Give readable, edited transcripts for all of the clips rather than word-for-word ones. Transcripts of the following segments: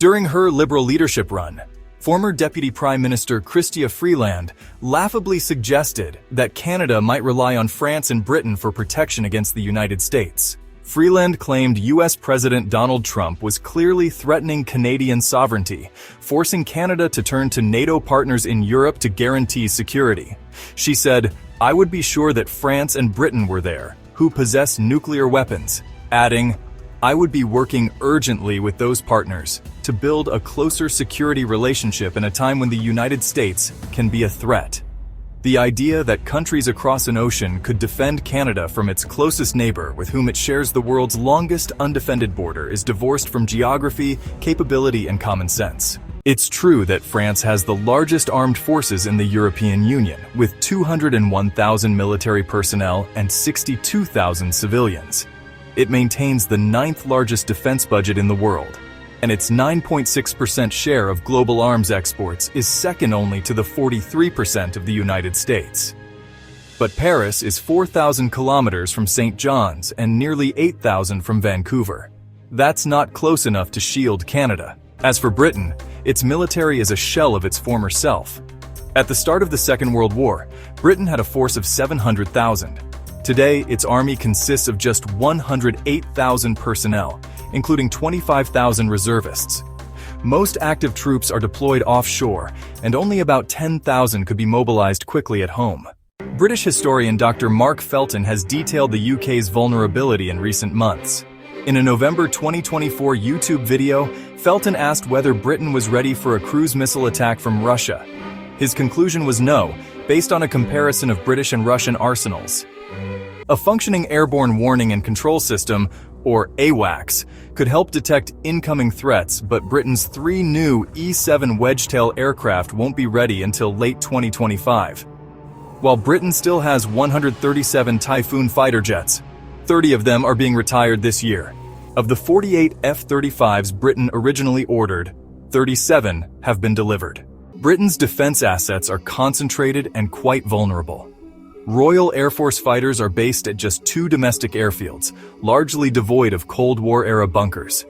During her Liberal leadership run, former Deputy Prime Minister Freeland laughably suggested that Canada might rely on France and Britain for protection against the United States. Freeland claimed U.S. President Donald Trump was clearly threatening Canadian sovereignty, forcing Canada to turn to NATO partners in Europe to guarantee security. She said, "I would be sure that France and Britain were there, who possess nuclear weapons," adding, "I would be working urgently with those partners to build a closer security relationship in a time when the United States can be a threat." The idea that countries across an ocean could defend Canada from its closest neighbor with whom it shares the world's longest undefended border is divorced from geography, capability, and common sense. It's true that France has the largest armed forces in the European Union, with 201,000 military personnel and 62,000 civilians. It maintains the 9th largest defense budget in the world, and its 9.6% share of global arms exports is second only to the 43% of the United States. But Paris is 4,000 kilometers from St. John's and nearly 8,000 from Vancouver. That's not close enough to shield Canada. As for Britain, its military is a shell of its former self. At the start of the Second World War, Britain had a force of 700,000. Today, its army consists of just 108,000 personnel, including 25,000 reservists. Most active troops are deployed offshore, and only about 10,000 could be mobilized quickly at home. British historian Dr. Mark Felton has detailed the UK's vulnerability in recent months. In a November 2024 YouTube video, Felton asked whether Britain was ready for a cruise missile attack from Russia. His conclusion was no, based on a comparison of British and Russian arsenals. A functioning airborne warning and control system, or AWACS, could help detect incoming threats, but Britain's 3 new E-7 Wedgetail aircraft won't be ready until late 2025. While Britain still has 137 Typhoon fighter jets, 30 of them are being retired this year. Of the 48 F-35s Britain originally ordered, 37 have been delivered. Britain's defense assets are concentrated and quite vulnerable. Royal Air Force fighters are based at just 2 domestic airfields, largely devoid of Cold War-era bunkers.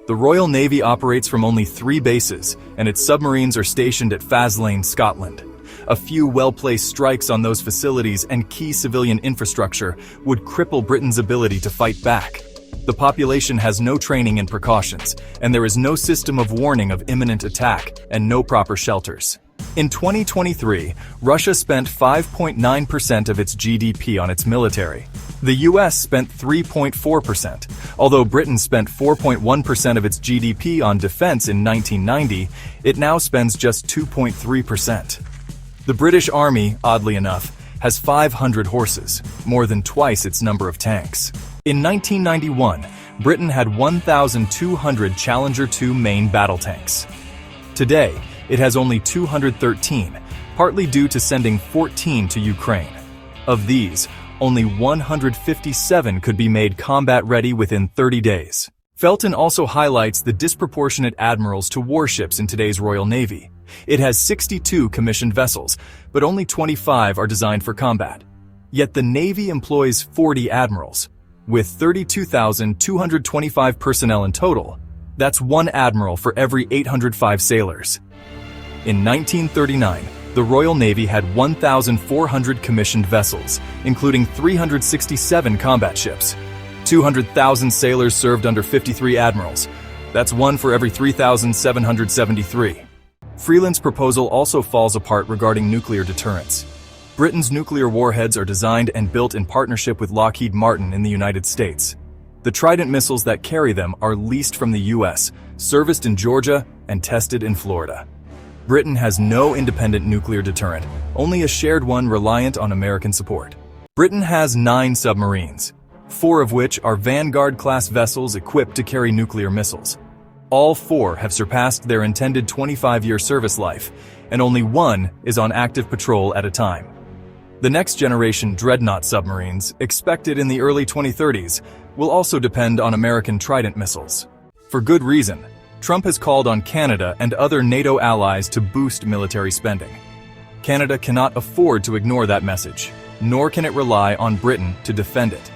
The Royal Navy operates from only 3 bases, and its submarines are stationed at Faslane, Scotland. A few well-placed strikes on those facilities and key civilian infrastructure would cripple Britain's ability to fight back. The population has no training and precautions, and there is no system of warning of imminent attack and no proper shelters. In 2023, Russia spent 5.9% of its GDP on its military. The US spent 3.4%. Although Britain spent 4.1% of its GDP on defense in 1990, it now spends just 2.3%. The British Army, oddly enough, has 500 horses, more than twice its number of tanks. In 1991, Britain had 1,200 Challenger 2 main battle tanks. Today, it has only 213, partly due to sending 14 to Ukraine. Of these, only 157 could be made combat-ready within 30 days. Felton also highlights the disproportionate admirals to warships in today's Royal Navy. It has 62 commissioned vessels, but only 25 are designed for combat. Yet the Navy employs 40 admirals. With 32,225 personnel in total, that's 1 admiral for every 805 sailors. In 1939, the Royal Navy had 1,400 commissioned vessels, including 367 combat ships. 200,000 sailors served under 53 admirals. That's 1 for every 3,773. Freeland's proposal also falls apart regarding nuclear deterrence. Britain's nuclear warheads are designed and built in partnership with Lockheed Martin in the United States. The Trident missiles that carry them are leased from the US, serviced in Georgia, and tested in Florida. Britain has no independent nuclear deterrent, only a shared one reliant on American support. Britain has 9 submarines, 4 of which are Vanguard-class vessels equipped to carry nuclear missiles. All 4 have surpassed their intended 25-year service life, and only 1 is on active patrol at a time. The next-generation Dreadnought submarines, expected in the early 2030s, will also depend on American Trident missiles. For good reason. Trump has called on Canada and other NATO allies to boost military spending. Canada cannot afford to ignore that message, nor can it rely on Britain to defend it.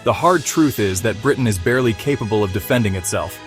The hard truth is that Britain is barely capable of defending itself,